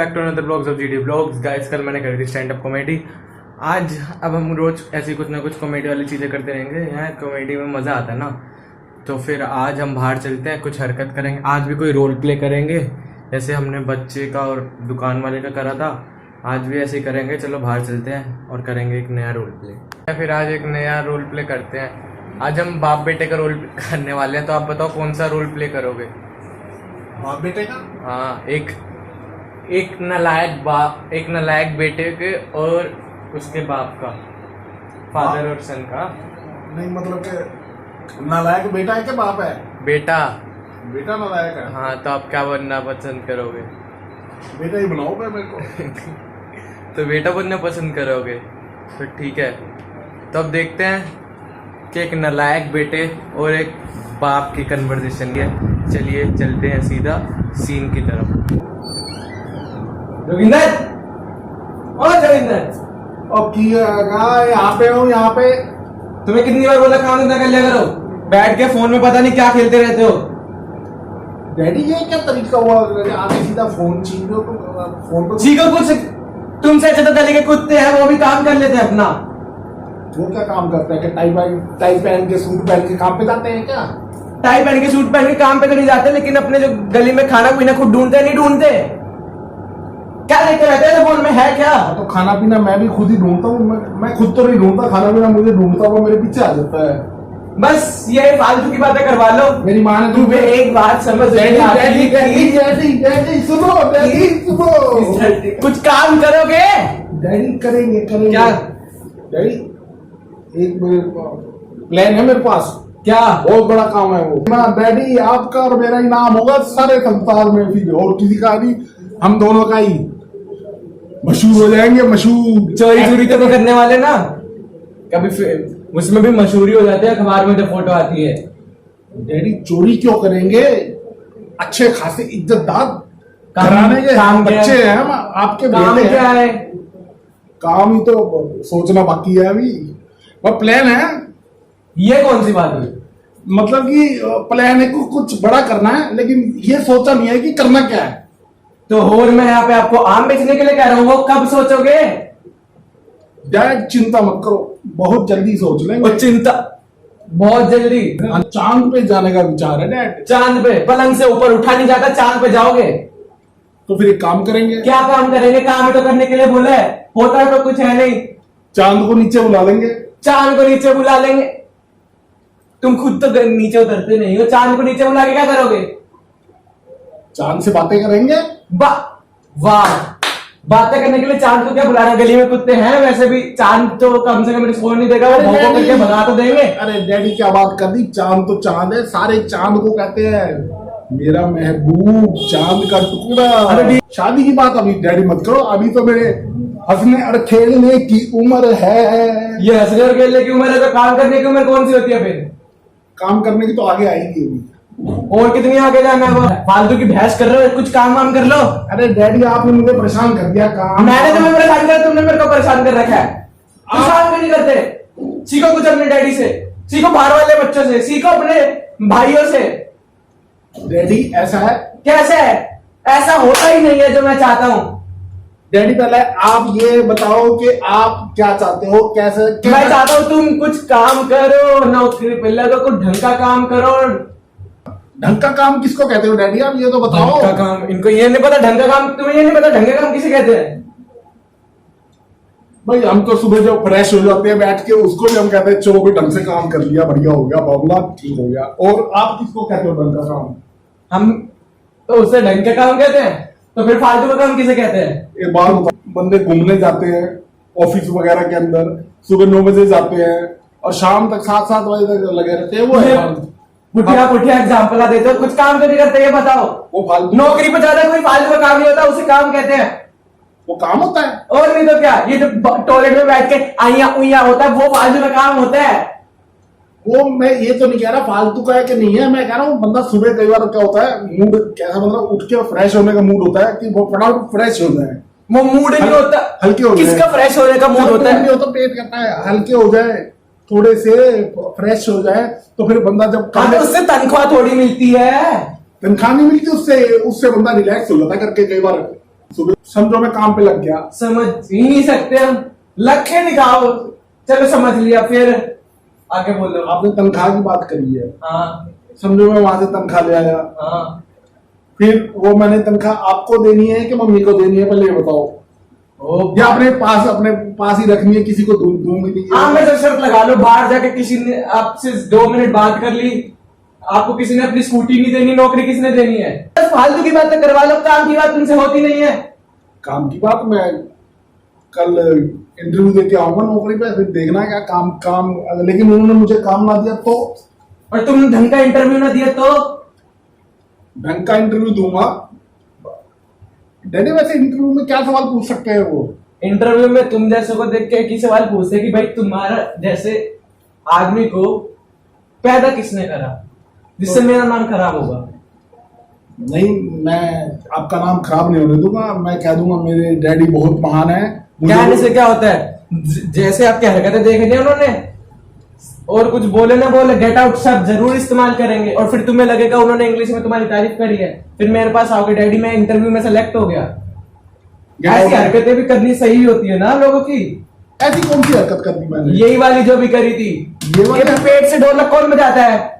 Back to another blogs of GD blogs. Guys कल मैंने करी थी स्टैंड अप कॉमेडी। आज अब हम रोज ऐसी कुछ ना कुछ कॉमेडी वाली चीज़ें करते रहेंगे। यहाँ कॉमेडी में मज़ा आता है ना, तो फिर आज हम बाहर चलते हैं, कुछ हरकत करेंगे। आज भी कोई रोल प्ले करेंगे, जैसे हमने बच्चे का और दुकान वाले का करा था, आज भी ऐसे ही करेंगे। चलो बाहर चलते हैं और करेंगे एक नया रोल प्ले। फिर आज एक नया रोल प्ले करते हैं। आज हम बाप बेटे का रोल करने वाले हैं, तो आप बताओ कौन सा रोल प्ले करोगे? बाप बेटे का? हाँ, एक नालायक बेटे के और उसके बाप का, फादर और सन का। नहीं मतलब कि नालायक बेटा है कि बाप है? बेटा नालायक है। हाँ, तो आप क्या बनना पसंद करोगे? बेटा ही बनाओ पे मेरे को। तो बेटा बनना पसंद करोगे, तो ठीक है। तो अब देखते हैं कि एक नालायक बेटे और एक बाप की कन्वर्सेशन है। चलिए चलते हैं सीधा सीन की तरफ। जोगिंदर, ओ जोगिंदर, अब यहाँ पे हूँ, यहाँ पे। तुम्हें कितनी बार बोला काम धंधा कर लिया करो, बैठ के फोन में पता नहीं क्या खेलते रहते हो। डैडी ये क्या तरीका हुआ? आगे सीधा फोन छीन लो, फोन पर सीखो कुछ। तुमसे अच्छा तो गली के कुत्ते हैं, वो भी काम कर लेते हैं अपना। वो क्या काम करते हैं कि टाई पहन के सूट पहन के काम पे जाते हैं क्या? टाई पहन के सूट पहन के काम पे तो नहीं जाते, लेकिन अपने जो गली में खाना पीना खुद ढूंढते नहीं ढूंढते। क्या देखते रहते हैं फोन में, है क्या? तो खाना पीना मैं भी खुद ही ढूंढता हूँ। मैं खुद तो नहीं ढूंढता, खाना पीना मुझे ढूंढता हुआ मेरे पीछे आ जाता है। बस ये फालतू की बातें करवा लो। मेरी माँ ने तुम्हें एक बात समझ डैडी सुनो, डैडी सुनो, कुछ काम करोगे? डैडी करेंगे क्या? डैडी एक प्लान है मेरे पास। क्या? बहुत बड़ा काम है वो। ना डैडी, आपका और मेरा ही नाम होगा सारे संसार में, फिर और किसी का नहीं, हम दोनों का ही मशहूर हो जाएंगे। मशहूर चोरी तो करने वाले ना, कभी उसमें भी मशहूरी हो जाती है, अखबार में जब फोटो आती है। डैडी चोरी क्यों करेंगे? अच्छे खासे इज्जतदार घराने के काम बच्चे हैं हम, आपके काम बेटे क्या है? काम ही तो सोचना बाकी है अभी। वह प्लान है। ये कौन सी बात हुई? मतलब कि प्लान है कुछ बड़ा करना है, लेकिन ये सोचा नहीं है कि करना क्या है। तो और मैं यहाँ पे आपको आम बेचने के लिए कह रहा हूँ, वो कब सोचोगे? डैड चिंता मत करो, बहुत जल्दी सोच लेंगे। और चिंता बहुत जल्दी? चांद पे जाने का विचार है डैड। चांद पे? पलंग से ऊपर उठा नहीं जाता, चांद पे जाओगे? तो फिर एक काम करेंगे। क्या काम करेंगे? काम तो करने के लिए बोला है, होता तो कुछ है नहीं। चांद को नीचे बुला लेंगे। चांद को नीचे बुला लेंगे? तुम खुद तो नीचे उतरते नहीं हो, चांद को नीचे बुला के क्या करोगे? चांद से बातें करेंगे। वाह, बातें करने के लिए चांद को क्या बुलाना? गली में कुत्ते हैं, वैसे भी चांद तो कम से कम रिस्पॉन्ड नहीं देगा, वो भौंको करके भगा तो देंगे। अरे डैडी क्या बात कर दी, चांद तो चांद है, सारे चांद को कहते हैं मेरा महबूब, चांद का टुकड़ा। अरे शादी की बात अभी डैडी मत करो, अभी तो मेरे हंसने और खेलने की उम्र है। ये हंसने और खेलने की उम्र है, तो काम करने की उम्र कौन सी होती है? फिर काम करने की तो आगे आएगी अभी। और कितनी आगे जाना है? फालतू की बहस कर रहे हो, कुछ काम वाम कर लो। अरे डैडी आपने मुझे परेशान कर दिया। काम मैंने तुम्हें परेशान किया, तुमने मेरे को परेशान कर रखा है। कुछ काम क्यों नहीं करते? सीखो कुछ अपने डैडी से, सीखो बाहर वाले बच्चों से, सीखो अपने भाइयों से। डैडी ऐसा है। कैसे है? ऐसा होता ही नहीं है जो मैं चाहता हूँ। डैडी पहले आप ये बताओ कि आप क्या चाहते हो, कैसे? मैं चाहता हूँ तुम कुछ काम करो, नौकरी पे लगो, कुछ ढंग का काम करो। ढंग का काम किसको कहते हो डैडी, आप ये तो बताओ। ढंग का काम? इनको ये नहीं पता ढंग का काम? तुम्हें ये नहीं पता ढंग का काम किसे कहते हैं? भाई हम तो सुबह जब फ्रेश हो जाते हैं बैठ के, उसको भी हम कहते हैं चलो भी ढंग से काम कर लिया, बढ़िया हो गया, मामला ठीक हो गया। और आप किसको कहते हो ढंग का काम? हम तो उसे ढंग का काम कहते हैं, तो फिर फालतू का काम किसे कहते हैं? एक बार बंदे घूमने जाते हैं ऑफिस वगैरह के अंदर, सुबह 9 बजे जाते हैं और शाम तक 7-7 बजे तक लगे रहते हैं। वो है पुठिया एग्जाम्पल देते हो, कुछ काम तो नहीं करते, ये बताओ। वो फालतू नौकरी पे ज्यादा कोई फालतू का काम नहीं होता, उसे काम कहते हैं। वो काम होता है। और नहीं तो क्या? ये जो टॉयलेट में बैठ के आइया उइया होता है, वो फालतू का काम होता है। वो मैं ये तो नहीं कह रहा फालतू का है कि नहीं है, मैं कह रहा हूँ बंदा सुबह कई बार क्या होता है, मूड कैसा, मतलब उठ के फ्रेश होने का मूड होता है कि वो फटाफट फ्रेश हो जाए। वो मूड नहीं होता, हल्के हो जाए। किसका फ्रेश होने का मूड होता है? नहीं होता, पेट कहता है हल्के हो जाए, थोड़े से फ्रेश हो जाए, तो फिर बंदा जब तो उससे तनख्वाह थोड़ी मिलती है। तनख्वाह नहीं मिलती उससे बंदा रिलैक्स हो जाता है करके कई बार। सुबह समझो मैं काम पे लग गया। समझ ही नहीं सकते हम, लग के दिखाओ। चलो समझ लिया, फिर आगे बोलो। आपने तनख्वाह की बात करी है। हाँ समझो मैं वहां से तनख्वाह ले आया, हाँ। फिर वो मैंने तनख्वाह आपको देनी है कि मम्मी को देनी है, पहले ये बताओ। या अपने पास ही रखनी है, किसी को दूंगी नहीं? हाँ, मैं तो शर्त लगा लो, बाहर जाके किसी ने आपसे 2 मिनट बात कर ली, आपको किसी ने अपनी स्कूटी नहीं देनी, नौकरी किसने देनी है? बस फालतू की बातें करवा लो, काम की बात तुमसे होती नहीं है। काम की बात मैं कल इंटरव्यू देके आऊंगा नौकरी पे, फिर देखना क्या काम। लेकिन उन्होंने मुझे काम ना दिया तो? और तुम ढंग का इंटरव्यू ना दिया तो? ढंग का इंटरव्यू दूंगा। डैडी वैसे इंटरव्यू में क्या सवाल पूछ सकते हैं वो? इंटरव्यू में तुम जैसे को देख के एक ही सवाल पूछते कि भाई तुम्हारा जैसे आदमी को पैदा किसने करा, जिससे मेरा नाम खराब होगा? नहीं, मैं आपका नाम खराब नहीं होने दूंगा। मैं कह दूंगा मेरे डैडी बहुत महान है। कहने से क्या होता है? जैसे आपकी हरकतें देख ली उन्होंने, और कुछ बोले ना बोले, गेट आउट शब्द जरूर इस्तेमाल करेंगे, और फिर तुम्हें लगेगा उन्होंने इंग्लिश में तुम्हारी तारीफ करी है, फिर मेरे पास आओगे, डैडी मैं इंटरव्यू में सेलेक्ट हो गया। ऐसी हरकतें भी करनी सही होती है ना लोगों की। ऐसी कौन सी हरकत कर दी मैंने? यही वाली जो भी करी थी। ये पेट से ढोलक कौन बजाता है?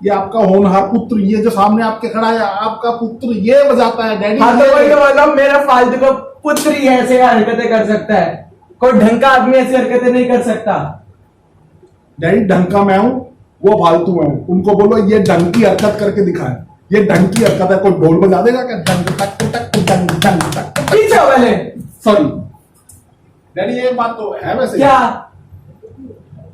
ये आपका होनहार पुत्र, ये जो सामने आपके खड़ा है, आपका पुत्र ये बजाता है डैडी। हाँ, तो वही तो बोला, मेरा फालतू का पुत्र ही ऐसे हरकतें कर सकता है, कोई ढंग का आदमी ऐसी हरकतें नहीं कर सकता। डैडी ढंग का मैं हूँ, वो फालतू है। उनको बोलो ये ढंग की हरकत करके दिखाए। ये ढंग की हरकत है, कोई ढोल बजा देगा क्या? ढंग टक टक ढंग ढंग टक। पीछे हो पहले। सॉरी डैडी, ये बात तो है वैसे। क्या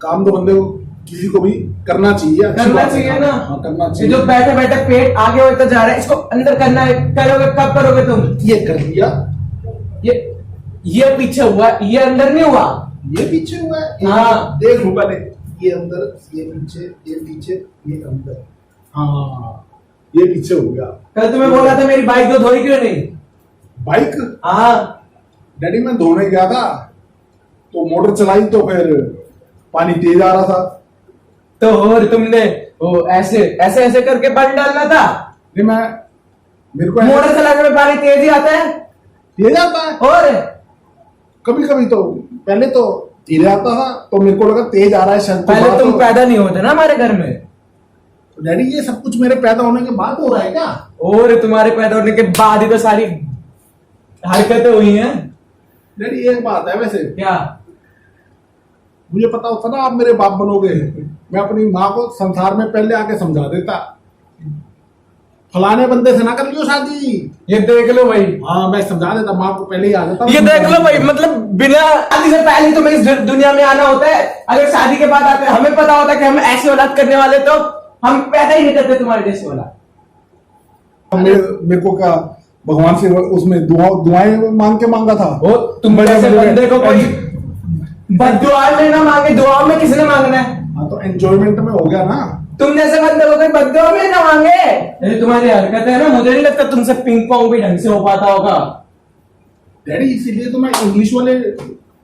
काम तो बंदे को किसी को भी करना चाहिए, अच्छी करना बात है। चाहिए ना। हाँ, करना ये चाहिए। जो बैठे बैठे पेट आगे होता जा रहा है, इसको अंदर करना है। करोगे कब करोगे तुम? ये कर लिया, ये पीछे हुआ, ये अंदर नहीं हुआ। ये पीछे हुआ है। हाँ। देख लूंगा। ये अंदर, ये पीछे, ये पीछे, ये अंदर। हाँ, ये पीछे हो गया। कल तुम्हें बोला था मेरी बाइक तो धोई क्यों नहीं? बाइक? हाँ, डैडी मैं धोने गया था तो मोटर चलाई तो फिर पानी तेज आ रहा था। तो और तुमने वो ऐसे ऐसे ऐसे करके पानी डालना था। नहीं, मेरे को मोटर चलाने में पानी तेज ही आता है। तेज आता है और कभी कभी, तो पहले तो धीरे आता था, तो मेरे को लगा तेज आ रहा है शायद। पहले तुम पैदा नहीं होते ना हमारे घर में। तो डैडी ये सब कुछ मेरे पैदा होने के बाद हो रहा है क्या? और तुम्हारे पैदा होने के बाद ही तो सारी हरकतें हुई हैं। डैडी एक बात है वैसे, क्या? मुझे पता होता ना आप मेरे बाप बनोगे, मैं अपनी माँ को संसार में पहले आके समझा देता, फलाने बंदे से ना कर लियो शादी। ये देख लो भाई। हाँ, मैं समझा देता, माँ को पहले ही आ जाता। ये देख लो भाई, मतलब बिना शादी से पहले तुम्हें इस दुनिया में आना होता है। अगर शादी के बाद आते हमें पता होता कि हम ऐसी औलाद करने वाले, तो हम पैदा ही नहीं करते तुम्हारे जैसी औलाद। मेरे को क्या भगवान से उसमें दुआएं मांग के मांगा था? वो तुम जैसे बंदे को कोई बद्दुआ लेना मांगे, दुआ में किसने मांगना है? हाँ, तो एंजॉयमेंट में हो गया ना। तुम जैसे बंदे को कोई बद्दुआ में ना मांगे। ये तुम्हारी हरकत है ना, मुझे नहीं लगता तुमसे पिंग पोंग भी ढंग से हो पाता होगा। डैडी इसीलिए तो मैं इंग्लिश वाले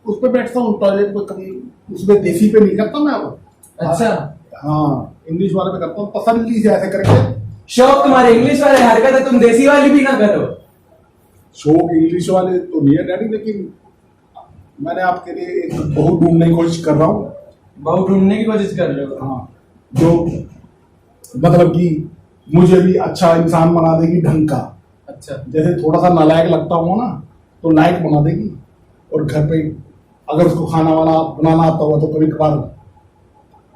उस पे बैठता हूँ, टॉयलेट पे, कभी उसमें देसी पे नहीं करता मैं अब। अच्छा। हाँ, इंग्लिश वाले पे करता हूँ, तसल्ली से ऐसे करके। शौक तुम्हारे इंग्लिश वाले हरकत है, तुम देसी वाली भी ना करो। शौक इंग्लिश वाले तो नहीं है डैडी, लेकिन मैंने आपके लिए एक बहू ढूंढने की कोशिश कर रहा हूँ। बहू ढूंढने की कोशिश कर रहे हो? हाँ, जो मतलब कि मुझे भी अच्छा इंसान बना देगी ढंग का। अच्छा। जैसे थोड़ा सा नालायक लगता हूँ ना, तो लायक बना देगी। और घर पे अगर उसको खाना वाना बनाना आता हुआ तो कभी कभार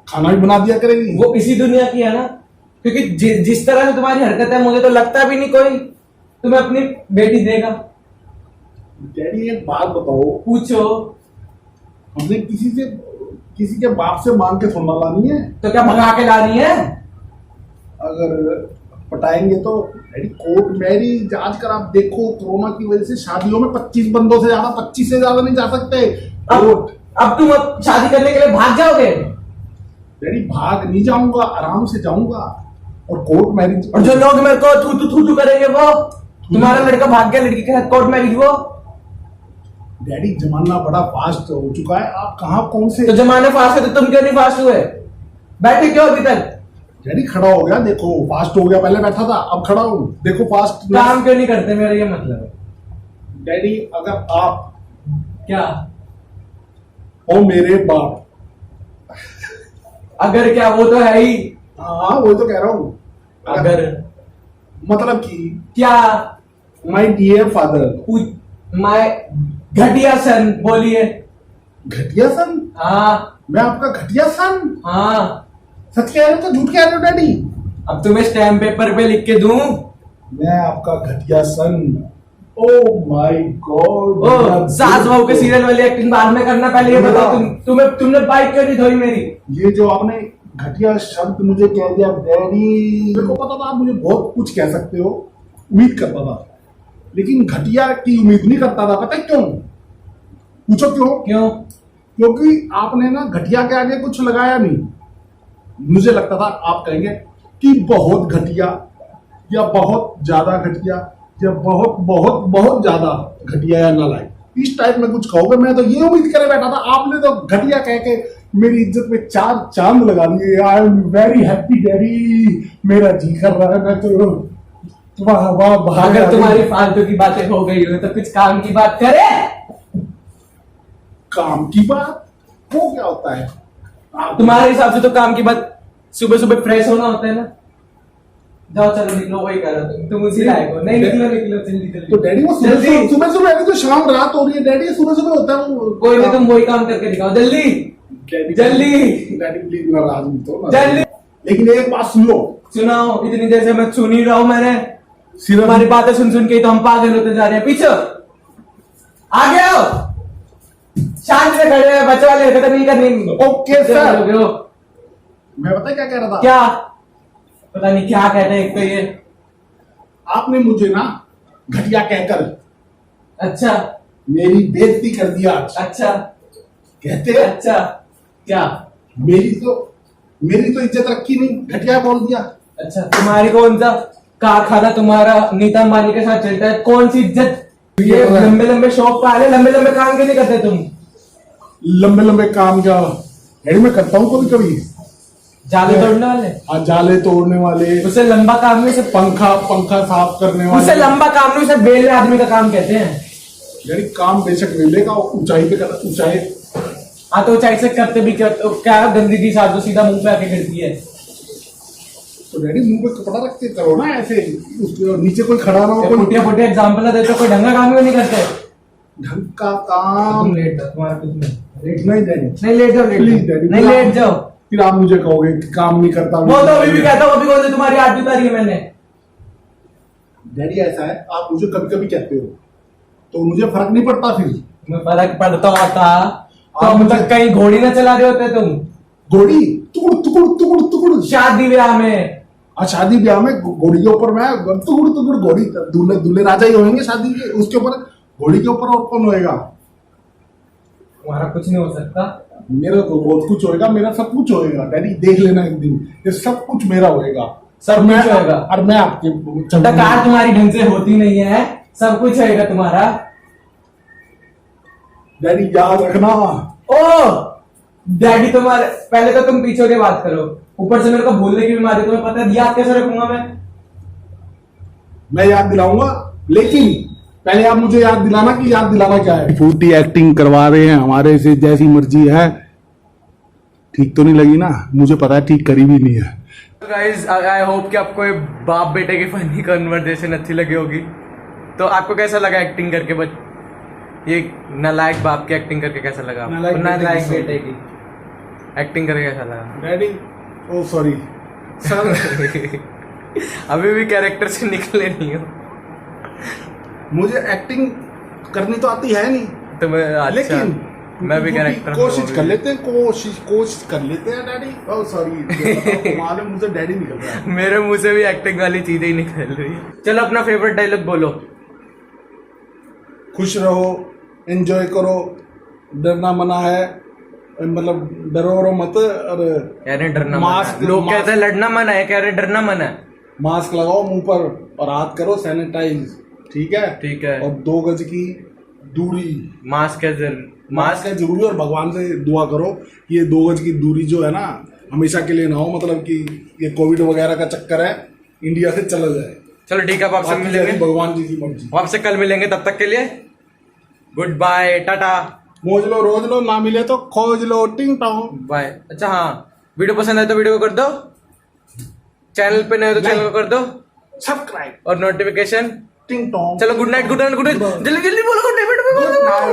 खाना भी बना दिया करेगी। वो इसी दुनिया की है ना, क्योंकि जिस तरह से तुम्हारी हरकत है, मुझे तो लगता भी नहीं कोई तुम्हें अपनी बेटी देगा। डैडी एक बात बताओ, पूछो। हमने किसी के बाप से मांग के थोड़ा लानी है। तो क्या भगा के लानी है? अगर पटाएंगे तो डैडी कोर्ट मैरिज, आजकल आप देखो कोरोना की वजह से शादियों में 25 बंदों से ज्यादा, 25 से ज्यादा नहीं जा सकते। अब तुम शादी करने के लिए भाग जाओगे? डैडी भाग नहीं जाऊंगा, आराम से जाऊंगा। और कोर्ट मैरिज, और जो लोग मेरे को थू थू करेंगे, वो तुम्हारा लड़का भाग गया लड़की के साथ कोर्ट मैरिज, वो डैडी जमाना बड़ा फास्ट हो चुका है। आप कहाँ कौन से तो जमाने फास्ट है, तो तुम क्यों नहीं फास्ट हुए? बैठे क्यों अभी तक? डैडी खड़ा हो गया, देखो फास्ट हो गया, पहले बैठा था अब खड़ा हूँ, देखो फास्ट। काम क्यों नहीं करते, मेरा ये मतलब है। डैडी अगर आप क्या हो मेरे बाप, अगर क्या, वो तो है ही। हाँ वही तो कह रहा हूँ, अगर मतलब कि क्या, माय डियर फादर, माय घटिया सन, बोलिए। घटिया सन? हाँ मैं आपका घटिया सन? हाँ, सच कह रहे हो तो झूठ कह रहे हो डैडी? अब तुम्हें स्टैम्प पेपर पे लिख के दूं? मैं आपका घटिया सन? Oh my God. ओ सास बहू के सीरियल वाली एक्टिंग बाद में करना, पहले ये बताओ तुमने बाइक क्यों नहीं धोई मेरी? ये जो आपने घटिया शब्द मुझे कह दिया डैडी, मेरे को पता था आप मुझे बहुत कुछ कह सकते हो, उम्मीद करता था, लेकिन घटिया की उम्मीद नहीं करता था। पता है क्यों? पूछो क्यों? क्यों? क्योंकि आपने ना घटिया के आगे कुछ लगाया नहीं। मुझे लगता था आप कहेंगे कि बहुत घटिया या बहुत ज्यादा घटिया या बहुत बहुत बहुत ज्यादा घटिया या नालायक, इस टाइप में कुछ कहोगे। मैं तो ये उम्मीद करे बैठा था, आपने तो घटिया कह के मेरी इज्जत पे चार चांद लगा दिए। I am very happy daddy, मेरा जी कर रहा है मैं तो वाह वाह वाह। अगर तुम्हारी फालतू की बातें हो गई हो तो कुछ काम की बात करे। काम की बात वो क्या होता है? तुम्हारे हिसाब से तो काम की बात सुबह सुबह फ्रेश होना होता है ना। जाओ चलो निकलो, वही कर रहा तुम उसी लायक हो। नहीं निकलो निकलो जल्दी जल्दी। तो डैडी वो जल्दी। सुबह सुबह अभी तो शाम रात हो रही है डैडी, सुबह सुबह होता है वो। कोई नहीं, तुम वही काम करके दिखाओ जल्दी जल्दी डैडी प्लीज नाराज मत हो जल्दी। लेकिन एक बात सुन लो। सुनाओ, इतनी देर से मैं सुन ही रहा हूं। मैंने सिर्फ तुम्हारी बातें सुन सुन के तो हम पागल होते जा रहे हैं। पीछे आगे आओ, शांत में खड़े हैं, बच्चे वाली हरकतें नहीं करनी। Okay sir. हो गए हो। मैं पता क्या कह रहा था? क्या पता नहीं क्या कहते हैं एक तो ये। आपने मुझे ना घटिया कहकर अच्छा मेरी बेइज्जती कर दिया आज। अच्छा कहते हैं अच्छा, क्या? मेरी तो इज्जत रखी नहीं, घटिया बोल दिया। अच्छा, तुम्हारी कौन सा कारखाना तुम्हारा नीता अंबानी के साथ चलता है? कौन सी इज्जत? ये लंबे लंबे शौक पाले, लंबे लंबे काम क्यों नहीं करते तुम? लंबे लंबे काम क्या डैडी मैं करता हूँ कभी कभी। जाले तोड़ने वाले? हाँ जाले तोड़ने वाले। उससे लंबा काम नहीं, उसे पंखा साफ करने उससे वाले। लंबा काम नहीं, उसे बेले आदमी का काम कहते हैं। यानी काम बेशक वेले का ऊंचाई पे करना, ऊंचाई। हाँ तो ऊंचाई से करते भी क्या गंदगी साथ सीधा मुंह पे आके गिरती है। तो डैडी मुंह पे कपड़ा रख के करो ना ऐसे, उसके नीचे कोई खड़ा ना हो। कोई फुटिया फुटिया एग्जाम्पल देते, कोई ढंगा काम क्यों नहीं करते? ढंग का काम। तुम लेट जाओ, तुम्हारा कुछ नहीं। लेट नहीं डैडी, नहीं लेट जाओ, प्लीज डैडी, नहीं लेट जाओ। फिर आप मुझे कहोगे कि काम नहीं करता। वो तो अभी भी कहता हूँ, अभी कौन सी तुम्हारी आदत उतारी है मैंने? डैडी ऐसा है, आप मुझे कभी कभी कहते हो तो मुझे फर्क नहीं पड़ता। फिर तुम्हें फर्क पड़ता होता तो आप अब मुझे- तक कहीं घोड़ी ना चला रहे होते तुम। घोड़ी टुकुड़ टुकुड़ टुकुड़ टुकुड़। शादी ब्याह में, शादी ब्याह में घोड़ी के ऊपर मैं टुकुड़ टुकुड़ घोड़ी, दूल्हे दूल्हे राजा ही होंगे शादी के, उसके ऊपर घोड़ी के ऊपर और कौन होएगा? तुम्हारा कुछ नहीं हो सकता। मेरा तो बहुत कुछ होएगा, मेरा सब कुछ होएगा डैडी, देख लेना एक दिन, ये सब कुछ मेरा होएगा। सब मैं कुछ होएगा। और मैं आपके टकार तुम्हारी ढंग से होती नहीं है, सब कुछ होएगा तुम्हारा। डैडी याद रखना। ओ डैडी तुम्हारे, पहले तो तुम पीछे के बात करो, ऊपर से मेरे को भूलने की बीमारी, तुम्हें पता है याद कैसे रखूंगा मैं याद दिलाऊंगा, लेकिन पहले आप मुझे याद दिलाना कि याद दिलाना क्या है। फूटी एक्टिंग करवा रहे हैं हमारे से, जैसी मर्जी है। ठीक तो नहीं लगी ना? मुझे पता है ठीक करी भी नहीं है। गाइस आई होप कि आपको ये बाप बेटे की फनी कन्वर्सेशन अच्छी लगी होगी। तो आपको कैसा लगा एक्टिंग करके? ये नालायक बाप की एक्टिंग करके कैसा लगा? नालायक बेटे की एक्टिंग करके कैसा लगा? डैडी ओ सॉरी सर अभी भी कैरेक्टर से निकले नहीं हो। मुझे एक्टिंग करनी तो आती है नहीं, तो मैं अच्छा, लेकिन मैं भी कैरेक्टर कोशिश कर लेते हैं, कोशिश कर लेते हैं डैडी। ओ सॉरी मालूम मुझे डैडी निकल रहा है। मेरे मुंह से भी एक्टिंग वाली चीजें ही निकल रही है। चलो अपना फेवरेट डायलॉग बोलो। खुश रहो, एंजॉय करो, डरना मना है, मतलब डरो वरो मत। और कह रहे डरना मास्क- मना है। लोग मास्क- कहते हैं लड़ना मना है, कह रहे डरना मना है। मास्क लगाओ मुंह पर और हाथ करो सैनिटाइज, ठीक है? ठीक है। और 2 गज की दूरी। मास्क है मास्क है जरूरी, और भगवान से दुआ करो कि ये 2 गज की दूरी जो है ना हमेशा के लिए ना हो, मतलब कि ये कोविड वगैरह का चक्कर है इंडिया से चला जाए। चलो ठीक है, अब आपसे बाकी मिलेंगे, जैसी भगवान जी की मर्जी। आपसे कल मिलेंगे, तब तक के लिए गुड बाय, टाटा, मोज लो रोज लो, ना मिले तो खोज लो, टिंग टोंग बाय। अच्छा हाँ, वीडियो पसंद आए तो वीडियो को कर दो, चैनल पे नए हो तो चैनल को कर दो सब्सक्राइब, और नोटिफिकेशन। टिंग टोंग। चलो good night, good night, good night, जल्दी जल्दी बोलो गुड नाइट। Good night.